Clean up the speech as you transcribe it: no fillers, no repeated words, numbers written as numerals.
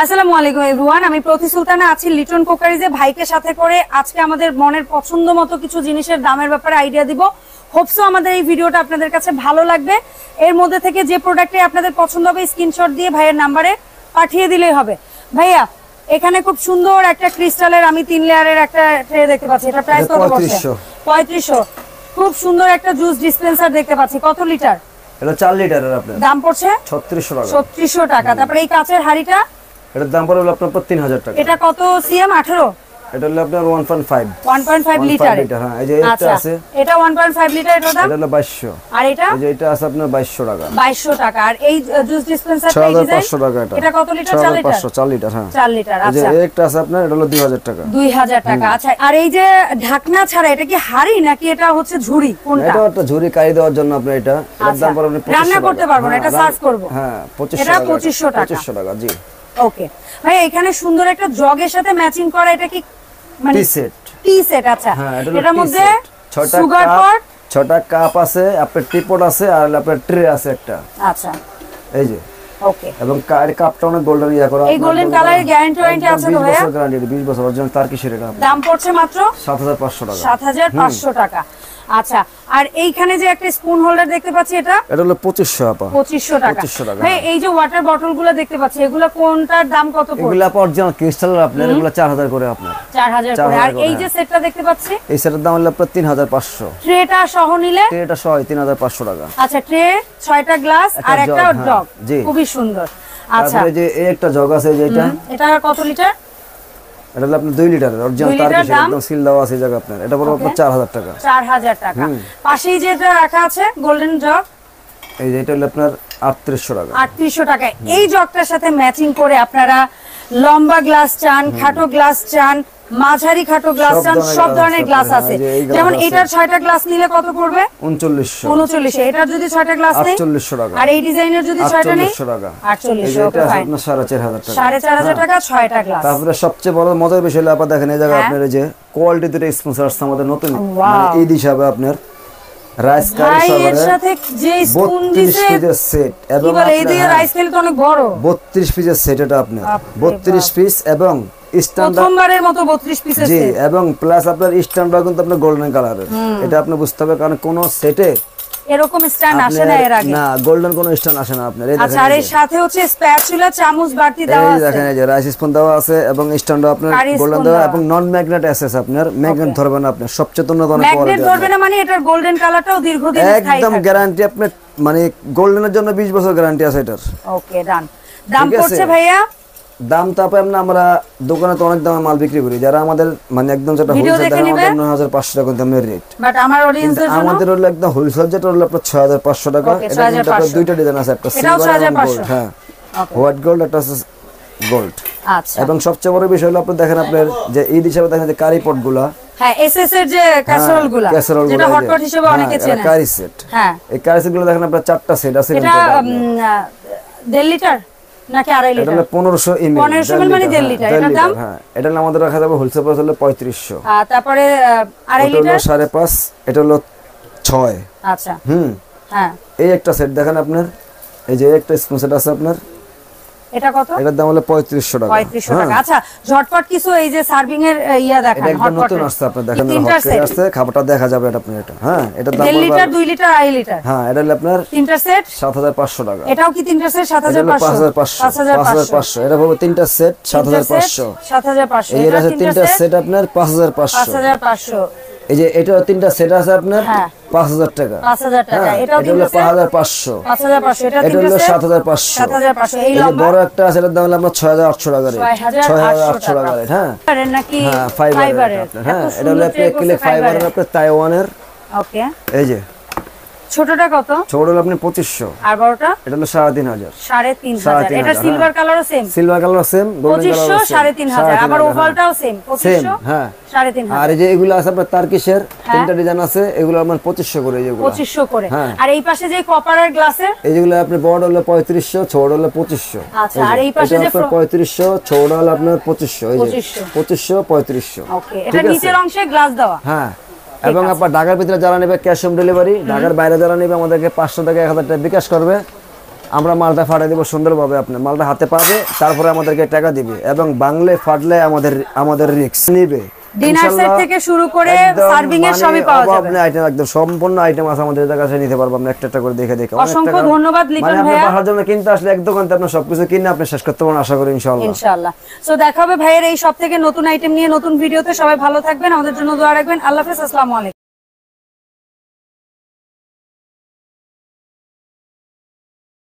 আসসালামু আলাইকুম এভরিওয়ান, আমি প্রতি সুলতানা আছি লিটন কোকারিজে। ভাইকে সাথে করে আজকে আমাদের মনের পছন্দ মতো কিছু জিনিসের দামের ব্যাপারে আইডিয়া দিব। হোপসো আমাদের এই ভিডিওটা আপনাদের কাছে ভালো লাগবে। এর মধ্যে থেকে যে প্রোডাক্টে আপনাদের পছন্দ হবে স্ক্রিনশট দিয়ে ভাইয়ের নাম্বারে পাঠিয়ে দিলেই হবে। ভাইয়া এখানে খুব সুন্দর একটা ক্রিস্টালের আমি 3 লেয়ারের একটা ট্রে দেখতে পাচ্ছি। এটা প্রাইস কত পড়ছে? 3500। খুব সুন্দর একটা জুস ডিসপেন্সার দেখতে পাচ্ছি। কত লিটার? এটা 4 লিটারের। আপনার দাম পড়ছে 3600 টাকা। 3600 টাকা। তারপরে এই কাচের হাড়িটা, এটার দাম পড়বে আপনার 3000 টাকা। এটা কত সিএম? 18। এটা হলো আপনার 1.5 লিটার। হ্যাঁ, এই যে এটা আছে, এটা 1.5 লিটার। এটার দাম? এটা হলো 2200। আর এটা? এই যে এটা আছে আপনার 2200 টাকা। 2200 টাকা। আর এই জুস ডিসপেন্সারটা এই ডিজাইন 6500 টাকা। এটা কত লিটার? 4 লিটার। 4 লিটার। হ্যাঁ 4 লিটার। এই যে আচ্ছা, একটা আছে আপনার, এটা হলো 2000 টাকা। 2000 টাকা। আচ্ছা, আর এই যে ঢাকনা ছাড়া এটা কি হাড়ি নাকি এটা হচ্ছে ঝুড়ি? কোনটা? এটা একটা ঝুড়ি কারি দেওয়ার জন্য আপনার এটা। এর দাম পড়বে আপনি 2500 টাকা। রান্না করতে পারবো না, এটা সার্ভ করব। হ্যাঁ 2500 এটা টাকা। 2500 টাকা। 2500 টাকা। জি ওকে ভাই, এখানে সুন্দর একটা জগের সাথে ম্যাচিং করা, এটা কি মানে টি সেট? টি সেট। আচ্ছা, এটার মধ্যে 6টা সুগার পট, 6টা কাপ আছে, আপনার টিপট আছে, আর আপনার ট্রে আছে একটা। আচ্ছা এই যে ওকে। এবং কাপটা অনেক গোল্ডেন ইয়া করা। এই গোল্ডেন কালারের গ্যারান্টি আছে তো ভাইয়া? 20 বছর গ্যারান্টি, 20 বছর অরিজিনাল তারকিশের। এটা দাম পড়ছে মাত্র 7500 টাকা। 7500 টাকা। আচ্ছা, আর এইখানে যে একটা স্পুন হোল্ডার দেখতে পাচ্ছি, এটা হলো 2500 আপা। 2500 টাকা। ভাই এই যে ওয়াটার বটলগুলো দেখতে পাচ্ছি, এগুলো কোনটার দাম কত পড়ছে? এগুলা অরিজিনাল ক্রিস্টাল আপনার, এগুলা 4000 করে আপনার। 4000 করে। আর এই যে সেটটা দেখতে পাচ্ছি, এই সেটের দাম হলো আপনার 3500। ট্রেটা সহ নিলে? ট্রেটা সহ 3500 টাকা। আচ্ছা, ট্রে, 6টা গ্লাস আর একটা জগ। খুবই সুন্দর। আচ্ছা, তারপরে যে এই একটা জগ আছে, যেটা এটা কত লিটার? এটা হলো আপনার 2 লিটারের অরিজিনাল তারকিশের, একদম সিল দেওয়া আছে জায়গা আপনার। এটা পড়বে আপনার 4000 টাকা। 4000 টাকা। পাশেই যেটা রাখা আছে গোল্ডেন জগ, এই যে এটা হলো আপনার 3800 টাকা। 3800 টাকা। এই জগটার সাথে ম্যাচিং করে আপনারা লম্বা গ্লাস চান, খাটো গ্লাস চান, মাঝারি খাটো গ্লাস চান, সব ধরনের গ্লাস আছে। যেমন এটার 6টা গ্লাস নিলে কত পড়বে? 3900। এটার যদি 6টা গ্লাস নেই 4800 টাকা। আর এই ডিজাইনের যদি 6টা নেই 4800 টাকা। 4800। এটা আপনার 4500 টাকা। 4500 টাকা 6টা গ্লাস। তারপরে সবচেয়ে বড় মজার বিষয় হলো আপা দেখেন, এই জায়গায় আপনার এই যে কোয়ালিটি দুটো স্পন্সর আসছে আমাদের নতুন, মানে এই হিসাবে আপনার রাইস কারি এর সাথে যে স্পুন দিছে 32 পিসের সেট, এবং এই দিয়ে রাইস খেলে তো অনেক বড়। 32 পিসের সেট এটা আপনার, 32 পিস এবং স্ট্যান্ডার্ড প্রথমবারের মতো 32 পিসের সেট। জি, এবং প্লাস আপনার স্ট্যান্ডার্ড কিন্তু আপনার গোল্ডেন কালারের। এটা আপনি বুঝতে হবে, কারণ কোন সেটে এরকম স্ট্যান্ড আসে না এর আগে। না, গোল্ডেন কোন স্ট্যান্ড আসে না আপনার। এই দেখেন, আচ্ছা, আর এর সাথে হচ্ছে স্প্যাচুলা, চামচ বাটি দেওয়া আছে। এই দেখেন, এই যে রাইস স্পুন দেওয়া আছে এবং স্ট্যান্ডও আপনার গোল্ডেন দেওয়া, এবং নন ম্যাগনেট এসএস আপনার। ম্যাগনেট ধরবে না আপনার, সবচেয়ে উন্নত মানের কোয়ালিটি। ম্যাগনেট ধরবে না মানে এটার গোল্ডেন কালারটাও দীর্ঘদিন স্থায়ী থাকবে। একদম গ্যারান্টি আপনার, মানে গোল্ডেনের জন্য 20 বছর গ্যারান্টি আছে এটার। ওকে ডান। দাম পড়ছে ভাইয়া? দাম তো আমরা দোকানে তো অনেক দামে মাল বিক্রি করি, যারা আমাদের মানে একদম যেটা হোলসেল দাম, আমাদের 9500 টাকা দামের রেট। বাট আমার অডিয়েন্সের জন্য আমাদের হলো একদম হোলসেল, যেটা হলো আপনার 6500 টাকা। এটা কিন্তু আপনার দুইটা ডিজাইন আছে, একটা সিলভার এবং গোল্ড। হ্যাঁ, হোয়াইট গোল্ড, একটা আছে গোল্ড। আচ্ছা, এবং সবচেয়ে বড় বিষয় হলো আপনি দেখেন আপনার যে এই হিসাবে দেখেন যে কারি পটগুলা, হ্যাঁ এসএস এর যে ক্যাসারোলগুলা, যেটা হটপট হিসেবে অনেকে চেনে, কারি সেট। হ্যাঁ, এই কারি সেটগুলো দেখেন আপনার 4টা সেট আছে। এটা 1.5 লিটার নাকি 2.5 লিটার? এটা 1500 ml। 1500 ml মানে 1.5 লিটার। এটার দাম? হ্যাঁ, এটা আমাদের রাখা যাবে হোলসেল প্রাইস হলো 3500। তারপরে 2.5 লিটার 5.5, এটা হলো 6। আচ্ছা, হ্যাঁ এই একটা সেট দেখেন আপনার, এই যে একটা স্পুন সেট আছে আপনার, এটা কত? এটার দাম হলো 3500 টাকা। 3500 টাকা। আচ্ছা, ঝটপট কিছু এই যে সার্ভিং এর ইয়া দেখান, এটা একদম নতুন আসছে আপনার, দেখেন হট করে আসছে, খাবারটা দেখা যাবে এটা আপনার। এটা হ্যাঁ, এটা দাম 1.5 লিটার, 2 লিটার, 2.5 লিটার। হ্যাঁ, এটা হলো আপনার 3টা সেট 7500 টাকা। এটাও কি 3টা সেট 7500? 5500। এটা হবে 3টা সেট 7500। 7500। এই এটা 3টা সেট আপনার 5500। 5500। এই যে এটা 3টা সেট আছে আপনার 5000 টাকা। 5000 টাকা। এটাও 5500। 5500। এটা এটা হলো 7500। 7500। এই যে বড় একটা আছে, এটার দাম হলো আপনার 6800 টাকা রে। 6800 টাকা রে। হ্যাঁ, ফাইবারের নাকি? হ্যাঁ, ফাইবারের আপনার। হ্যাঁ, এটা হলো অ্যাক্রিলিক ফাইবারের আপনার, তাইওয়ানের। ওকে। এই যে ছোটটা কত? ছোট হলো আপনি 2500। আর বড়টা? এটা হলো 3500। 3500। এটা সিলভার কালারও same? Silver colour same, golden colour 2500, 3500। আবার ওভালটাও সেম 2500। হ্যাঁ, 3500। আর এই যে এগুলো আছে আপনার তারকিশের 3টা ডিজাইন আছে, এগুলো আপনার 2500 করে। যেগুলো 2500 করে। আর এই পাশে যে কপারের গ্লাসের, এই যেগুলো আপনার বড় হলো 3500, ছোট হলো 2500। আচ্ছা, আর এই পাশে যে 3500, ছোট হলো আপনার 2500। এই যে 2500, 3500। ওকে, এটা নিচের অংশে গ্লাস দেওয়া। হ্যাঁ, এবং আপনার ঢাকার ভিতরে যারা নেবে ক্যাশ অন ডেলিভারি, ঢাকার বাইরে যারা নেবে আমাদেরকে 500 টাকা 1000 টাকা বিকাশ করবে। আমরা মালটা ফাটিয়ে দেবো সুন্দরভাবে, আপনি মালটা হাতে পাবে, তারপরে আমাদেরকে টাকা দিবে, এবং বাংলায় ফাটলে আমাদের রিস্ক নিবে। ডিনার সেট থেকে শুরু করে সার্ভিং এর সবই পাওয়া যাবে। আপনি আইটেম একদম সম্পূর্ণ আইটেম আছে আমাদের কাছে, নিতে পারবো আপনি একটা একটা করে দেখে। অসংখ্য ধন্যবাদ লিটন মানে ভাইয়া। আপনি বাসার জন্য কিনতে আসলে এক দোকান থেকে আপনি সবকিছু কিনে আপনি শেষ করতে পারবেন আশা করি ইনশাআল্লাহ। সো দেখা হবে ভাইয়ের এই সব থেকে নতুন আইটেম নিয়ে নতুন ভিডিওতে। সবাই ভালো থাকবেন, আমাদের জন্য দোয়া রাখবেন। আল্লাহ হাফেজ, আসসালামু আলাইকুম।